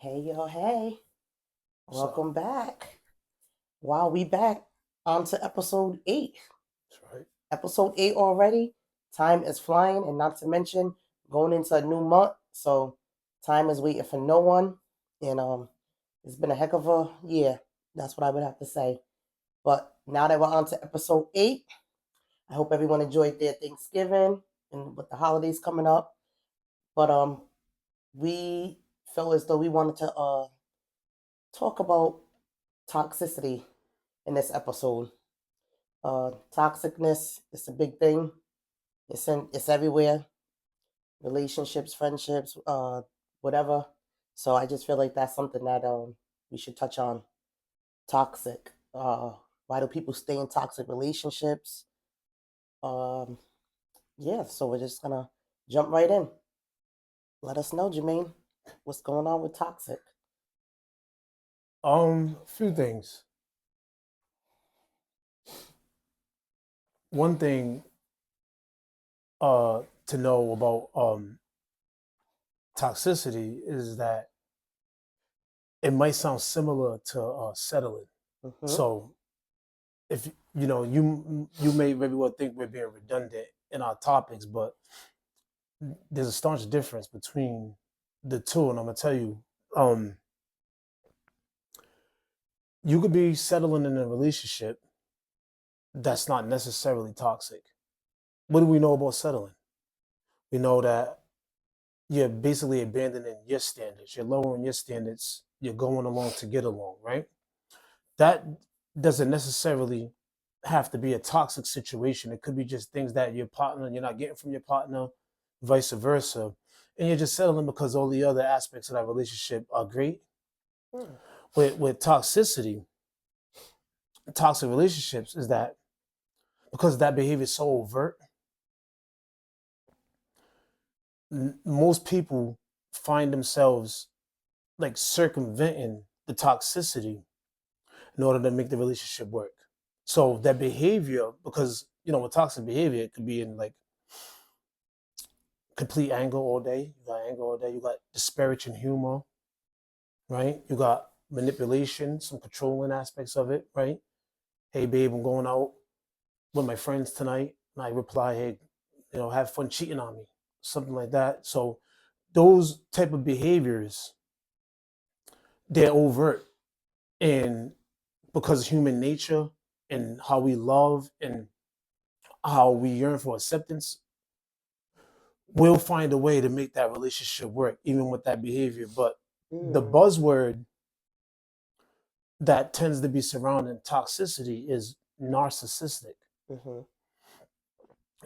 Hey, yo, hey. So Welcome back. Wow, we back on to episode 8. that's right. Episode 8 already. Time is flying, and not to mention going into a new month. So time is waiting for no one. And it's been a heck of a year. That's what I would have to say. But now that we're on to episode 8, I hope everyone enjoyed their Thanksgiving and with the holidays coming up. But we felt as though we wanted to talk about toxicity in this episode. Toxicness is a big thing. It's everywhere. Relationships, friendships, whatever. So I just feel like that's something that we should touch on. Toxic. Why do people stay in toxic relationships? Um, yeah. So we're just gonna jump right in. Let us know, Jermaine, what's going on with toxic. Few things. One thing to know about toxicity is that it might sound similar to settling. Mm-hmm. So if you may very well think we're being redundant in our topics, but there's a staunch difference between the two, and I'm gonna tell you. Um, you could be settling in a relationship that's not necessarily toxic. What do we know about settling? We know that you're basically abandoning your standards. You're lowering your standards. You're going along to get along, right? That doesn't necessarily have to be a toxic situation. It could be just things that your partner, you're not getting from your partner, vice versa. And you're just settling because all the other aspects of that relationship are great. Hmm. With toxicity, toxic relationships is that because that behavior is so overt, most people find themselves like circumventing the toxicity in order to make the relationship work. So that behavior, because with toxic behavior, it could be in like complete anger all day. You got anger all day. You got disparaging humor, right? You got manipulation, some controlling aspects of it, right? Hey, babe, I'm going out with my friends tonight. And I reply, hey, have fun cheating on me, something like that. So those type of behaviors, they're overt, and because human nature and how we love and how we yearn for acceptance, we'll find a way to make that relationship work, even with that behavior. But the Mm-hmm. buzzword that tends to be surrounding toxicity is narcissistic. Mm-hmm.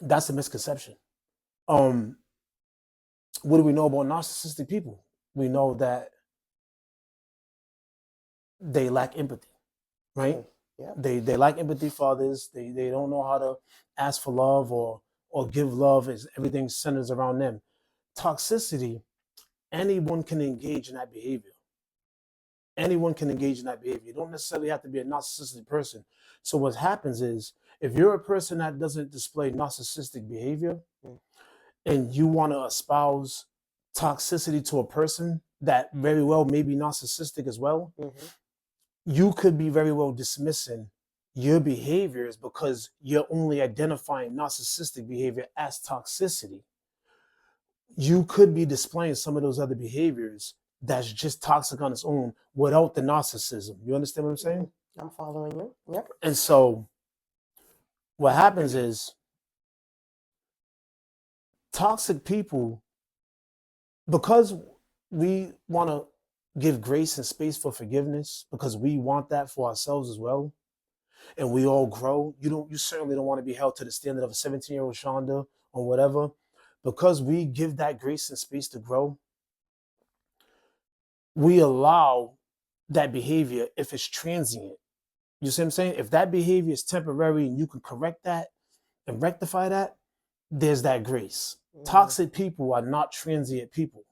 That's a misconception. Um, what do we know about narcissistic people? We know that they lack empathy, right? Mm. Yep. They lack empathy for others. They don't know how to ask for love or give love. As everything centers around them. Toxicity, anyone can engage in that behavior. Anyone can engage in that behavior. You don't necessarily have to be a narcissistic person. So what happens is, if you're a person that doesn't display narcissistic behavior Mm. and you want to espouse toxicity to a person that very well may be narcissistic as well, Mm-hmm. you could be very well dismissing your behaviors because you're only identifying narcissistic behavior as toxicity. You could be displaying some of those other behaviors that's just toxic on its own without the narcissism. You understand what I'm Mm-hmm. saying? I'm following you. Yep. And so what happens is toxic people, because we want to give grace and space for forgiveness, because we want that for ourselves as well, and we all grow. You certainly don't want to be held to the standard of a 17-year-old Shonda or whatever. Because we give that grace and space to grow, we allow that behavior if it's transient. You see what I'm saying? If that behavior is temporary and you can correct that and rectify that, there's that grace. Mm-hmm. Toxic people are not transient people.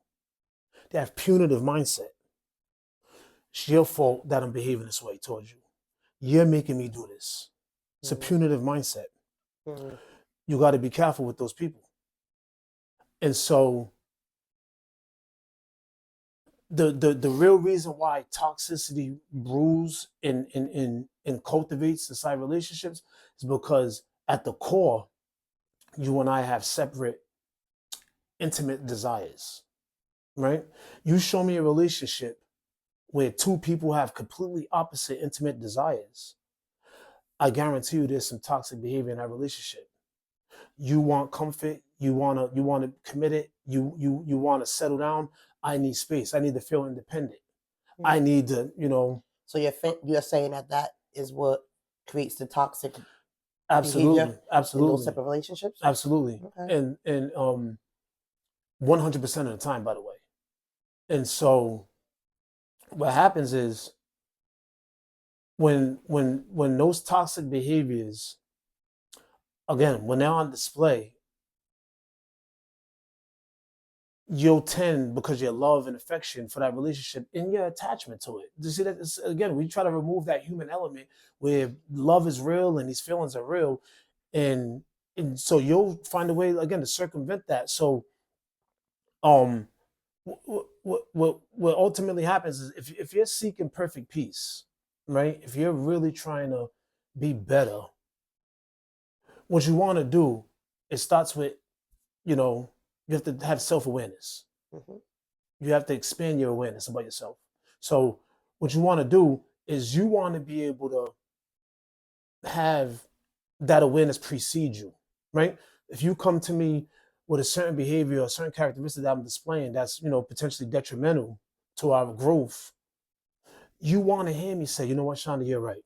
They have punitive mindset. It's your fault that I'm behaving this way towards you. You're making me do this. It's a Mm-hmm. punitive mindset. Mm-hmm. You got to be careful with those people. And so the real reason why toxicity brews and cultivates inside relationships is because at the core, you and I have separate, intimate desires, right? You show me a relationship where two people have completely opposite intimate desires. I guarantee you there's some toxic behavior in that relationship. You want comfort, you wanna commit it, you wanna settle down. I need space. I need to feel independent. I need to, So you're saying that is what creates the toxic absolutely, behavior in those absolutely, type of relationships? absolutely. Okay. And 100% of the time, by the way. And so what happens is when those toxic behaviors, again, when they're on display, you'll tend, because your love and affection for that relationship and your attachment to it. You see that, again, we try to remove that human element where love is real and these feelings are real, and so you'll find a way again to circumvent that. So um what ultimately happens is if you're seeking perfect peace, right? If you're really trying to be better, what you want to do, it starts with, you know, you have to have self-awareness. Mhm. You have to expand your awareness about yourself. So what you want to do is you want to be able to have that awareness precede you, right? If you come to me with a certain behavior or a certain characteristic that I'm displaying that's, potentially detrimental to our growth, you want to hear me say, you know what, Shonda, you're right.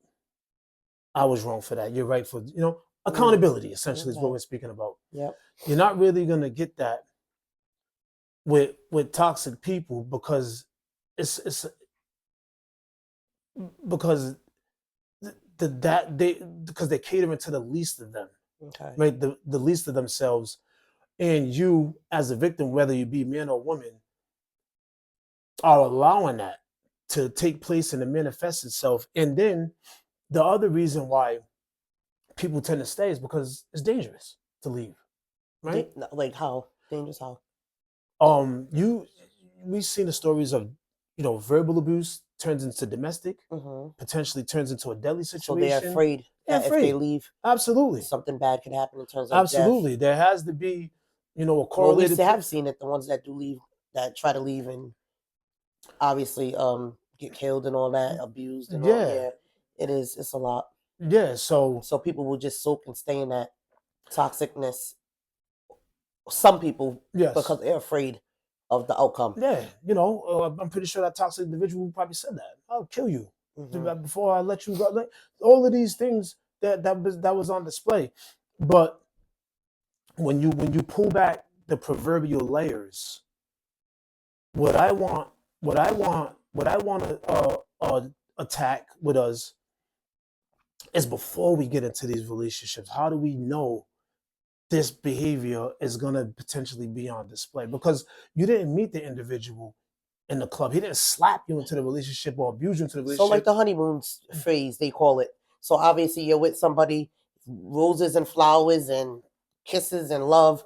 I was wrong for that. You're right for, accountability, essentially, is what Okay. we're speaking about. Yep. You're not really going to get that with toxic people it's because that they because they're catering to the least of them, Okay. right? The least of themselves, and you as a victim, whether you be man or woman, are allowing that to take place and to manifest itself. And then the other reason why people tend to stay is because it's dangerous to leave, right? Like how dangerous? How? You we've seen the stories of, verbal abuse turns into domestic, Hmm. potentially turns into a deadly So they're situation. afraid They're that if they afraid. leave, Absolutely. something bad could happen in terms of death. Absolutely. There has to be, a Well, we correlated. have seen it. The ones that do leave, that try to leave, and obviously get killed and all that, abused and all. Yeah. Yeah, it is. It's a lot. Yeah. So, So people will just soak and stay in that toxicness. Some people, yes. because they're afraid of the outcome. Yeah. I'm pretty sure that toxic individual probably said that. I'll kill you Mhm. before I let you go. Like, all of these things that was on display. But when you pull back the proverbial layers, what I want, to attack with us is before we get into these relationships. How do we know this behavior is going to potentially be on display? Because you didn't meet the individual in the club. He didn't slap you into the relationship or abuse you into the So like relationship. the honeymoon phase, they call it. So obviously you're with somebody, roses and flowers and kisses and love,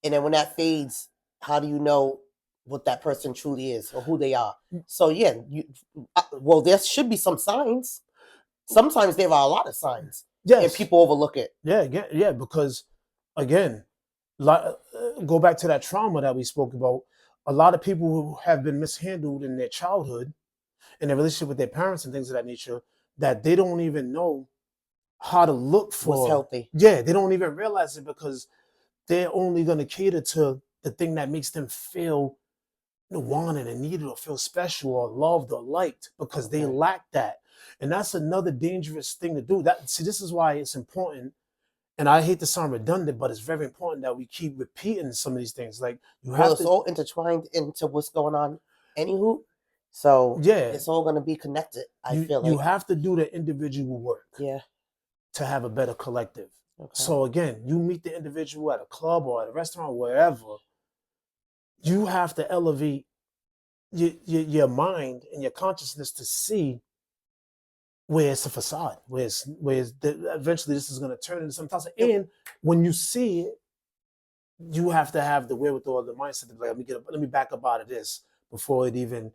and then when that fades, how do you know what that person truly is or who they are? So yeah, well, there should be some signs. Sometimes there are a lot of signs, and Yes. people overlook it. Yeah, because again, go back to that trauma that we spoke about. A lot of people who have been mishandled in their childhood, in their relationship with their parents and things of that nature, that they don't even know how to look What's for. healthy? Yeah, they don't even realize it because they're only going to cater to the thing that makes them feel wanted and needed or feel special or loved or liked, because they Okay. lack that. And that's another dangerous thing to do. This is why it's important, and I hate to sound redundant, but it's very important that we keep repeating some of these things. Like, you Well, have it's to, all intertwined into what's going on, anywho. So yeah, it's all going to be connected. I feel you like. have to do the individual work Yeah. to have a better collective. Okay. So again, you meet the individual at a club or at a restaurant, wherever, you have to elevate your mind and your consciousness to see where it's a facade, eventually this is going to turn into something else. And when you see it, you have to have the wherewithal, the mindset to be like, let me back up out of this before it even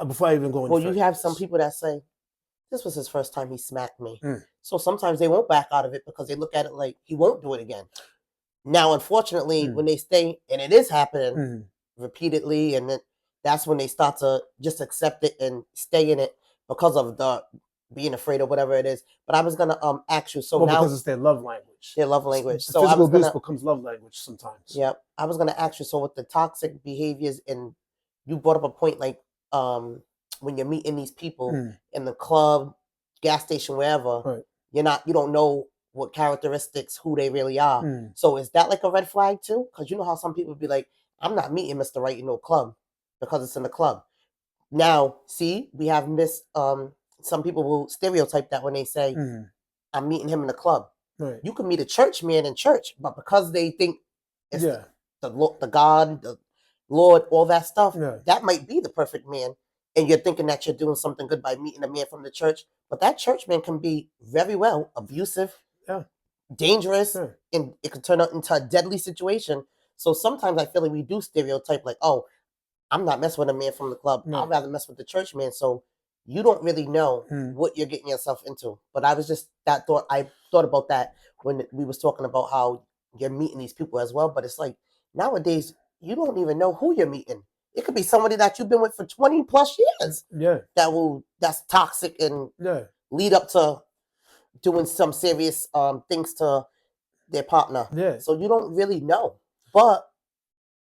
before I even go any Well, further. you have some people that say, this was his first time he smacked me. Mm. So sometimes they won't back out of it because they look at it like he won't do it again. Now, unfortunately, when they stay, and it is happening repeatedly, and then that's when they start to just accept it and stay in it because of the being afraid or whatever it is. But I was gonna ask you, so Well, now because it's their love language. their love language. The So I physical was abuse gonna, becomes love language sometimes. yeah, I was gonna ask you. So with the toxic behaviors, and you brought up a point like when you're meeting these people in the club, gas station, wherever, Right. you don't know what characteristics, who they really are. Mm. So is that like a red flag too? Because you know how some people be like, I'm not meeting Mr. Right in no club because it's in the club. Now, see, we have missed some people will stereotype that when they say, I'm meeting him in the club. Right. You can meet a church man in church, but because they think it's Yeah. the God, the Lord, all that stuff, Yeah. that might be the perfect man. And you're thinking that you're doing something good by meeting a man from the church, but that church man can be very well abusive, Yeah. dangerous, Yeah. and it could turn out into a deadly situation. So sometimes I feel like we do stereotype like, oh, I'm not messing with a man from the club. Right. I'd rather mess with the church man. So you don't really know what you're getting yourself into. But I was just I thought about that when we was talking about how you're meeting these people as well. But it's like nowadays you don't even know who you're meeting. It could be somebody that you've been with for 20 plus years. Yeah. That's toxic and Yeah. lead up to doing some serious things to their partner. Yeah. So you don't really know. But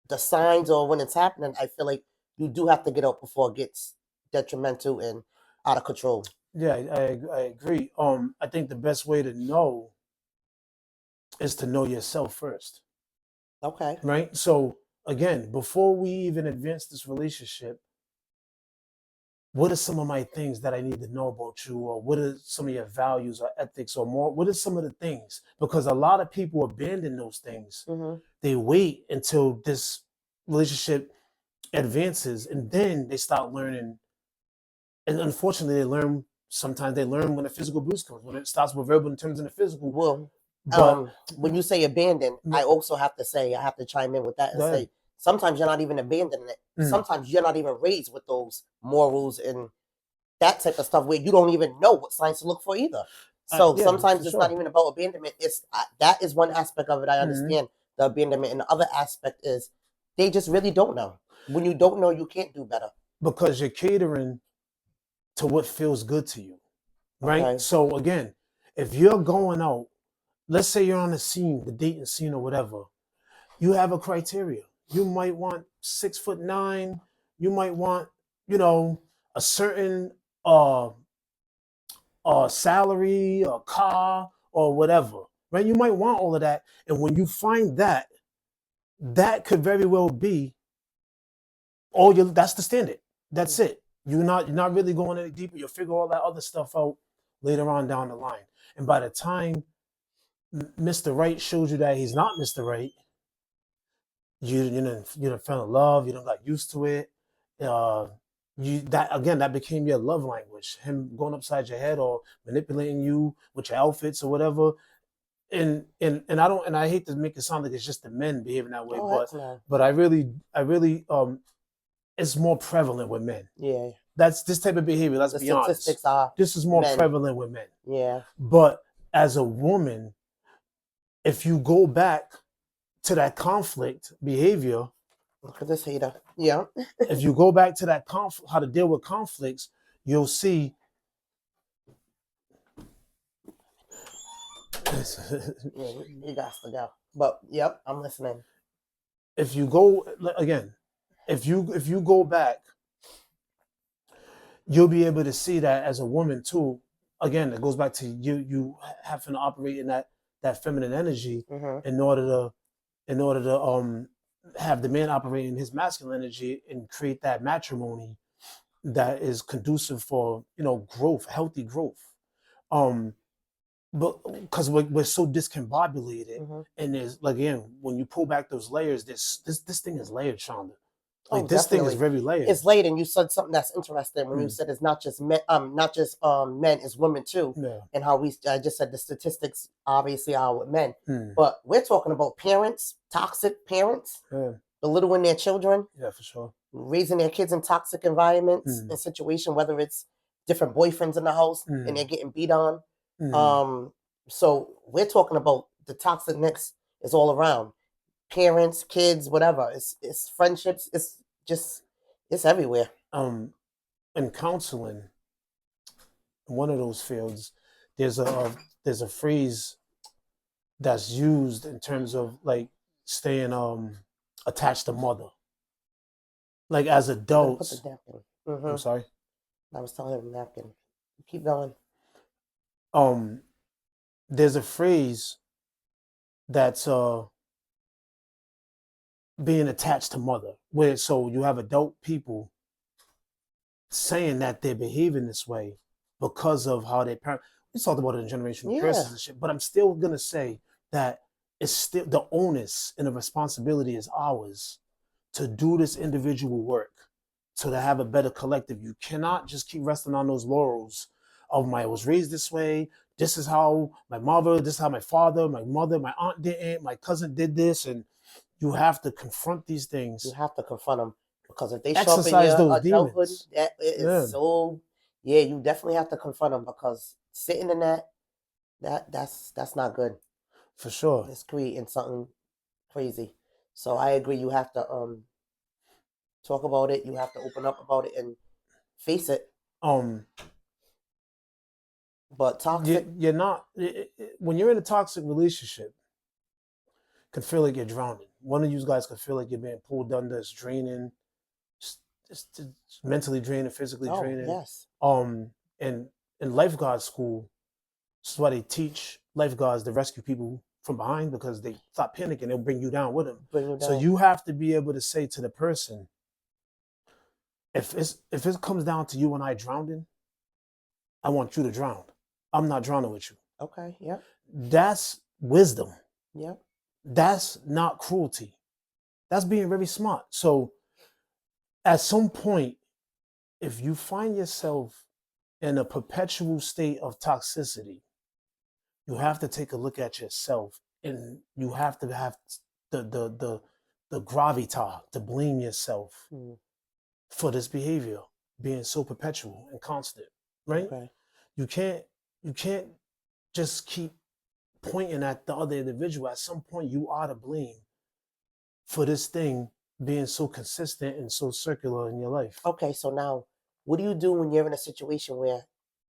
the signs or when it's happening, I feel like you do have to get out before it gets detrimental and out of control. Yeah, I agree. I think the best way to know is to know yourself first. Okay. Right? So again, before we even advance this relationship, what are some of my things that I need to know about you, or what are some of your values or ethics, or more? What are some of the things? Because a lot of people abandon those things. They wait until this relationship advances, and then they start learning. And unfortunately, sometimes they learn when the physical abuse comes, when it starts with verbal in terms of the physical. Well, But when you say abandon, I also have to chime in with that and say sometimes you're not even abandoning it. Sometimes you're not even raised with those morals and that type of stuff where you don't even know what signs to look for either. So sometimes it's not even about abandonment. It's that is one aspect of it. I understand the abandonment, and the other aspect is they just really don't know. When you don't know, you can't do better because you're catering to what feels good to you, right? Okay. So again, if you're going out, let's say you're on a scene, the dating scene or whatever, you have a criteria. You might want 6'9". You might want, a certain salary, a car, or whatever, right? You might want all of that, and when you find that, that could very well be that's the standard. That's it. You're not really going any deeper. You'll figure all that other stuff out later on down the line. And by the time Mr. Right shows you that he's not Mr. Right, you done fell in love. You done got used to it. That became your love language. Him going upside your head or manipulating you with your outfits or whatever. And I hate to make it sound like it's just the men behaving that way, but I really it's more prevalent with men. Yeah. That's this type of behavior. Let's be honest. Statistics are this is more men. prevalent with men. Yeah. But as a woman, if you go back to that conflict behavior, look at this hater. Yeah. if you go back to that how to deal with conflicts, you'll see. Yeah, you got to go. But yep, I'm listening. If you go again, if you go back, you'll be able to see that as a woman too. Again, it goes back to you having to operate in that feminine energy in order to have the man operate in his masculine energy and create that matrimony that is conducive for growth, healthy growth. But because we're so discombobulated, and there's again, when you pull back those layers, this thing is layered, Shonda. Like this thing is very layered. It's layered, and you said something that's interesting when you said it's not just men, men, it's women too. Yeah. And how I just said the statistics obviously are with men, but we're talking about parents, toxic parents. Yeah. belittling their children, Yeah, for sure. raising their kids in toxic environments Mm. and situation, whether it's different boyfriends in the house and they're getting beat on. Mm. So we're talking about the toxicness is all around. Parents, kids, whatever. It's friendships. It's just it's everywhere. In counseling, in one of those fields, there's a phrase that's used in terms of like staying attached to mother. Like as You gotta put the adults, napkin. I'm sorry. I was telling him napkin. Keep going. There's a phrase that's being attached to mother, where so you have adult people saying that they're behaving this way because of how they parent. We talked about it in generational Yeah. curses and shit, but I'm still gonna say that it's still the onus and the responsibility is ours to do this individual work, so to have a better collective. You cannot just keep resting on those laurels of I was raised this way. This is how my mother, this is how my father, my mother, my aunt didn't, my cousin did this, and you have to confront these You things. have to confront them because if they show up in Exercise your those adulthood, demons. that it Yeah, is so. Yeah, you definitely have to confront them because sitting in that's not good. for sure. It's creating something crazy. So I agree. You have to talk about it. You have to open up about it and face it. But toxic. You're not when you're in a toxic relationship, can feel like you're drowning. One of you guys could feel like you're being pulled under. It's draining, it's mentally draining, physically Oh draining. yes. And in lifeguard school, this is why they teach lifeguards to rescue people from behind, because they stop panicking, they'll bring you down with them. Bring you So down. you have to be able to say to the person, if it comes down to you and I drowning, I want you to drown. I'm not drowning with you. Okay. Yep. That's wisdom. Yep. That's not cruelty. That's being very smart. So at some point, if you find yourself in a perpetual state of toxicity, you have to take a look at yourself, and you have to have the gravitas to blame yourself for this behavior being so perpetual and constant, right? Okay. You can't just keep pointing at the other individual. At some point, you are to blame for this thing being so consistent and so circular in your life. Okay. So now, what do you do when you're in a situation where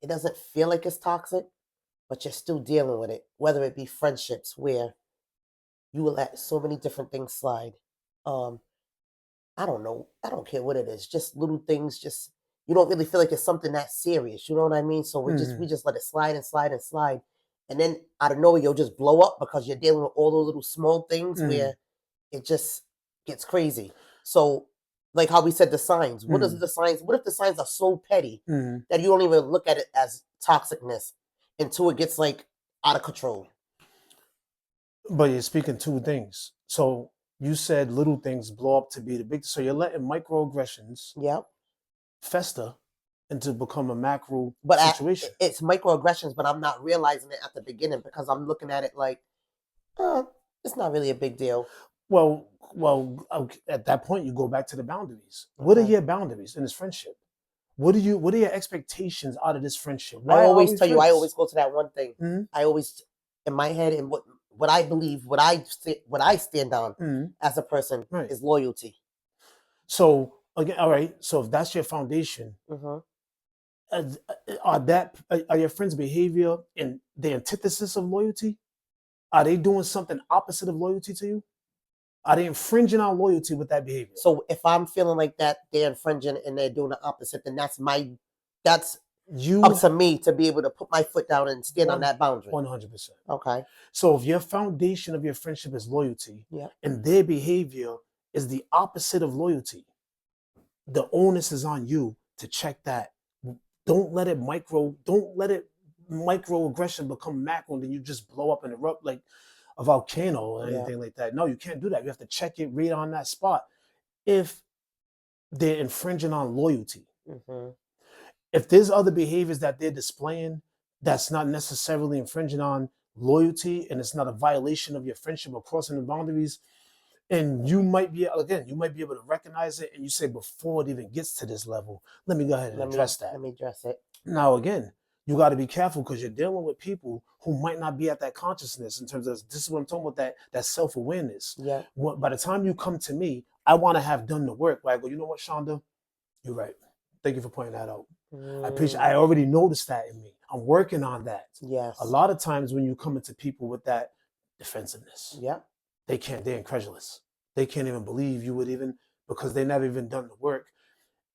it doesn't feel like it's toxic, but you're still dealing with it? Whether it be friendships where you will let so many different things slide. I don't know. I don't care what it is. Just little things. Just you don't really feel like it's something that serious. You know what I mean? So we just let it slide and slide and slide, and then out of nowhere you'll just blow up because you're dealing with all those little small things where it just gets crazy. So, like how we said, the signs. What is the signs? What if the signs are so petty that you don't even look at it as toxicness until it gets like out of control? But you're speaking two things. So you said little things blow up to be the big. So you're letting microaggressions Yep. fester and to become a macro But situation. it's microaggressions, but I'm not realizing it at the beginning because I'm looking at it like, it's not really a big deal. Well, at that point, you go back to the boundaries. What are Okay. your boundaries in this friendship? What are your expectations out of this friendship? I are always we tell you, I friends? always go to that one thing. Mhm. I always, in my head, and what I believe, what I stand on as a person Right. is loyalty. So again, all right. So if that's your foundation, are your friends' behavior in the antithesis of loyalty? Are they doing something opposite of loyalty to you? Are they infringing on loyalty with that behavior? So if I'm feeling like that, they're infringing and they're doing the opposite, then that's You up to me to be able to put my foot down and stand on that boundary. 100%. Okay. So if your foundation of your friendship is loyalty, Yeah. and their behavior is the opposite of loyalty, the onus is on you to check that. Don't let it microaggression become macro and then you just blow up and erupt like a volcano or anything like that. No, you can't do that. You have to check it right on that spot. If they're infringing on loyalty, if there's other behaviors that they're displaying that's not necessarily infringing on loyalty and it's not a violation of your friendship or crossing the boundaries, And you might be able to recognize it, and you say, before it even gets to this level, let me go ahead and address that. Let me address it. Now, again, you got to be careful because you're dealing with people who might not be at that consciousness in terms of, this is what I'm talking about, that self-awareness. Yeah. By the time you come to me, I want to have done the work. Where I go, you know what, Shonda? You're right. Thank you for pointing that out. I appreciate. I already noticed that in me. I'm working on that. Yes. A lot of times when you come into people with that defensiveness, Yeah. they're incredulous. They can't even believe you would even, because they never even done the work.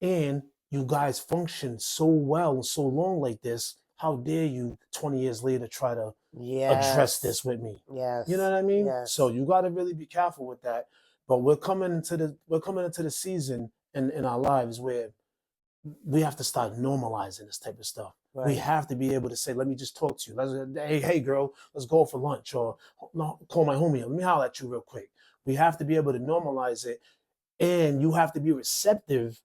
And you guys function so well and so long like this. How dare you 20 years later try to address this with me? Yes. You know what I mean? Yes. So you got to really be careful with that. But we're coming into the season in our lives where we have to start normalizing this type of stuff. Right. We have to be able to say, let me just talk to you. Hey girl, let's go for lunch, or no, call my homie. Let me holler at you real quick. We have to be able to normalize it, and you have to be receptive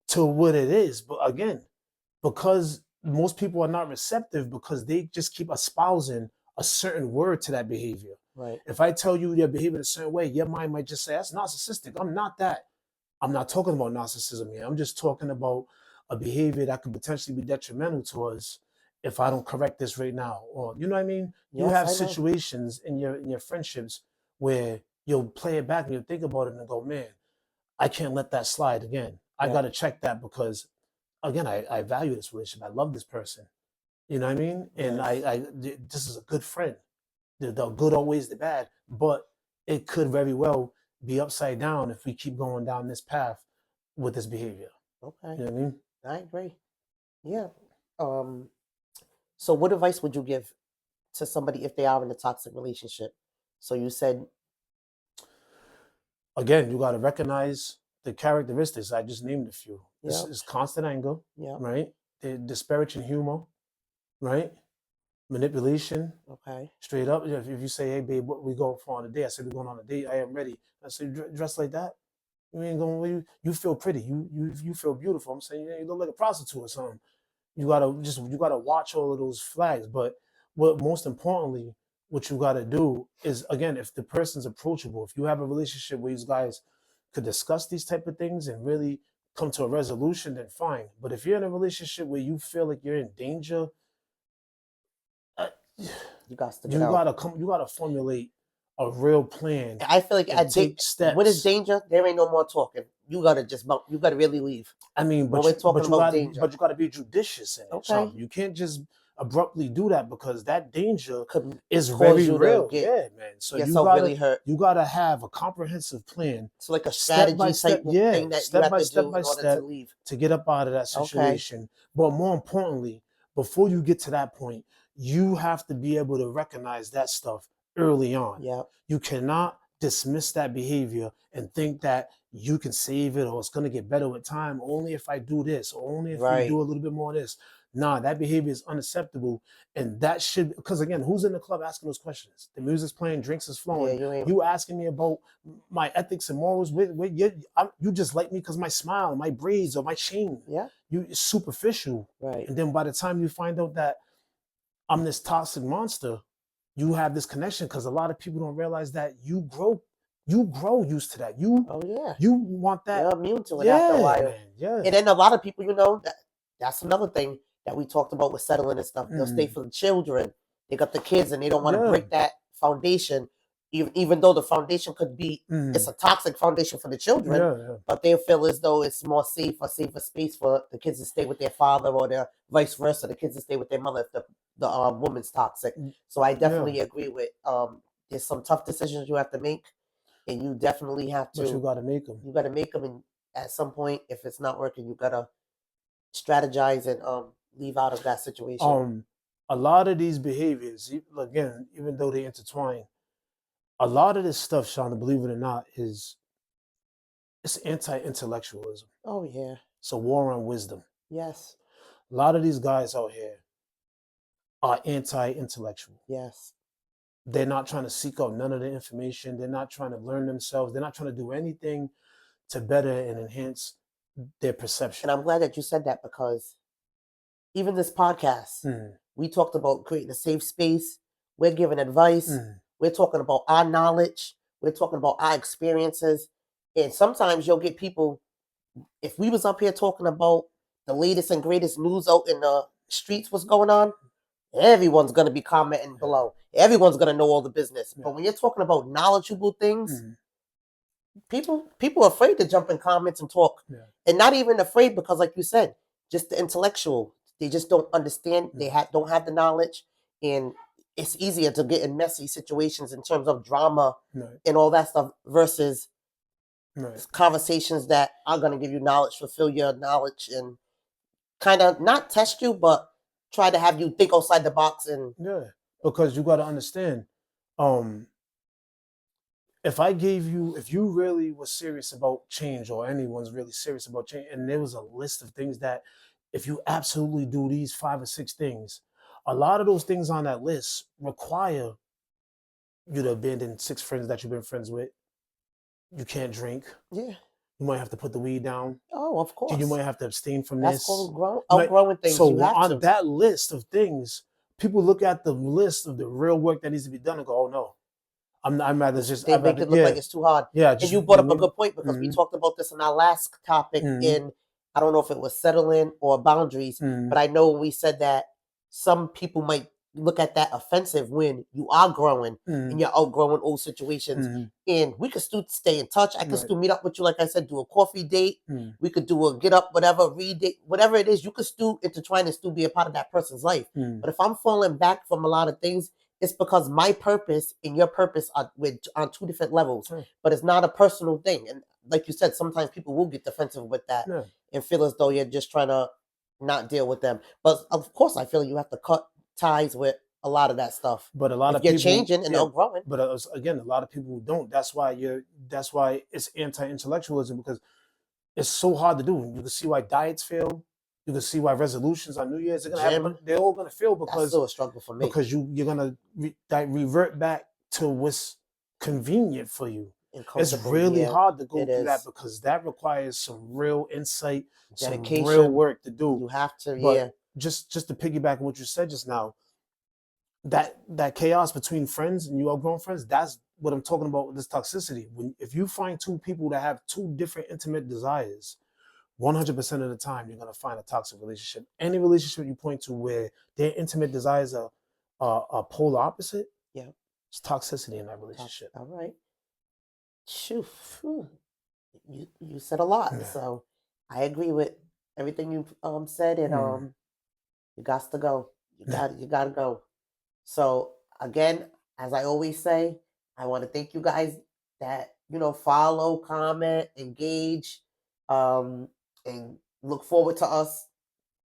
to what it is. But again, because most people are not receptive because they just keep espousing a certain word to that behavior. Right. If I tell you you're behaving a certain way, your mind might just say, that's narcissistic. I'm not that. I'm not talking about narcissism here. I'm just talking about a behavior that could potentially be detrimental to us if I don't correct this right now. Or, you know what I mean? Yes, you have I know. situations in your friendships where you'll play it back and you'll think about it and go, man, I can't let that slide again. I Yeah. got to check that because, again, I value this relationship. I love this person. You know what I mean? And Yes. this is a good friend. The good outweighs the bad, but it could very well be upside down if we keep going down this path with this behavior. Okay. You know what I mean? I agree. Yeah. So what advice would you give to somebody if they are in a toxic relationship? So you said, Again, you got to recognize the characteristics. I just named a few. This yeah, is constant anger, yeah, right? The disparaging humor, right? Manipulation, okay, straight up. If you say, hey, babe, what we going for on a date? I said, we're going on a date. I am ready. I said, dress like that? You ain't going, you feel pretty. You feel beautiful. I'm saying, you look like a prostitute or something. You gotta watch all of those flags. But what most importantly, what you gotta do is, again, if the person's approachable, if you have a relationship where you guys could discuss these type of things and really come to a resolution, then fine. But if you're in a relationship where you feel like you're in danger, uh, you got to get you out. gotta formulate a real plan I feel like and take steps. when it's danger, there ain't no more talking. You gotta really leave. I mean, When we're talking about danger, but you gotta be judicious in it, okay, Sean. You can't just abruptly do that because that danger could is cause very you to real. get Yeah, man. So yourself really hurt. you gotta have a comprehensive plan, So like a step by strategy step, type yeah, thing that you step have by to step do by in order to step leave. to get up out of that Okay. situation. But more importantly, before you get to that point, you have to be able to recognize that stuff early on. Yeah. You cannot dismiss that behavior and think that you can save it or it's going to get better with time only if I do this or only if we Right. do a little bit more of this. Nah, that behavior is unacceptable. And that should, because again, who's in the club asking those questions? The music's playing, drinks is flowing. Yeah, you asking me about my ethics and morals you just like me because my smile, my braids, or my chain. Yeah. You superficial. Right. And then by the time you find out that I'm this toxic monster, you have this connection because a lot of people don't realize that you grow used to that. Oh yeah. You want that. You're immune to it after a while. Man, yeah. And then a lot of people, that's another thing that we talked about with settling and stuff. They'll stay for the children. They got the kids and they don't want to break that foundation, even though the foundation could be, it's a toxic foundation for the children, but they feel as though it's a safer space for the kids to stay with their father or their vice versa, the kids to stay with their mother if the woman's toxic. So I definitely agree with, there's some tough decisions you have to make. And you definitely have to. But you got to make them. You got to make them, and at some point, if it's not working, you got to strategize and leave out of that situation. A lot of these behaviors, again, even though they intertwine, a lot of this stuff, Sean, believe it or not, it's anti-intellectualism. Oh yeah. It's a war on wisdom. Yes. A lot of these guys out here are anti-intellectual. Yes. They're not trying to seek out none of the information. They're not trying to learn themselves. They're not trying to do anything to better and enhance their perception. And I'm glad that you said that because even this podcast, we talked about creating a safe space. We're giving advice. We're talking about our knowledge. We're talking about our experiences. And sometimes you'll get people, if we was up here talking about the latest and greatest news out in the streets, what's going on, everyone's going to be commenting below. Everyone's going to know all the business. But when you're talking about knowledgeable things, people are afraid to jump in comments and talk. And not even afraid because, like you said, just the intellectual. They just don't understand. They don't have the knowledge. And it's easier to get in messy situations in terms of drama and all that stuff versus conversations that are going to give you knowledge, fulfill your knowledge, and kind of not test you, but try to have you think outside the box. And because you got to understand, if you really was serious about change, or anyone's really serious about change, and there was a list of things that if you absolutely do these 5 or 6 things, a lot of those things on that list require you to abandon 6 friends that you've been friends with. You can't drink. Yeah. You might have to put the weed down. Oh, of course. You might have to abstain from That's this. called outgrowing things. So you have on to. that list of things, people look at the list of the real work that needs to be done and go, "Oh no, I'm rather just." They make it look like it's too hard. Yeah, and you brought up a good point because we talked about this in our last topic. In I don't know if it was settling or boundaries, but I know we said that some people might look at that offensive when you are growing and you're outgrowing old situations. And we could still stay in touch. I could still meet up with you, like I said, do a coffee date. We could do a get up, whatever, read it, whatever it is. You could still intertwine and still be a part of that person's life. But if I'm falling back from a lot of things, it's because my purpose and your purpose are on 2 different levels. But it's not a personal thing. And like you said, sometimes people will get defensive with that and feel as though you're just trying to not deal with them. But of course, I feel you have to cut ties with a lot of that stuff. But a lot of you're people changing and outgrowing. But again, a lot of people don't. That's why it's anti-intellectualism, because it's so hard to do. You can see why diets fail. You can see why resolutions on New Year's they're all gonna fail because that's still a struggle for me. Because you're gonna revert back to what's convenient for you. It's really hard to go through that because that requires some real insight, dedication, some real work to do. You have to, Just to piggyback on what you said just now, that chaos between friends and you outgrown friends, that's what I'm talking about with this toxicity. If you find 2 people that have 2 different intimate desires, 100% of the time you're gonna find a toxic relationship. Any relationship you point to where their intimate desires are polar opposite, it's toxicity in that relationship. All right. Shoot. You said a lot. So I agree with everything you said, and you got to go. You got to go. So again, as I always say, I want to thank you guys that follow, comment, engage, and look forward to us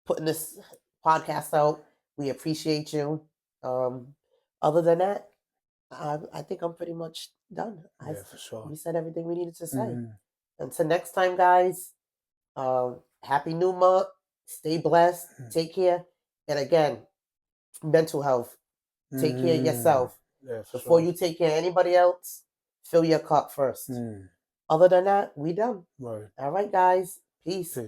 putting this podcast out. We appreciate you. Other than that, I think I'm pretty much done. For sure. We said everything we needed to say. Until next time, guys, happy new month. Stay blessed. Take care. And again, mental health. Take care of yourself. Before you take care of anybody else, fill your cup first. Other than that, we done. Right. All right, guys. Peace.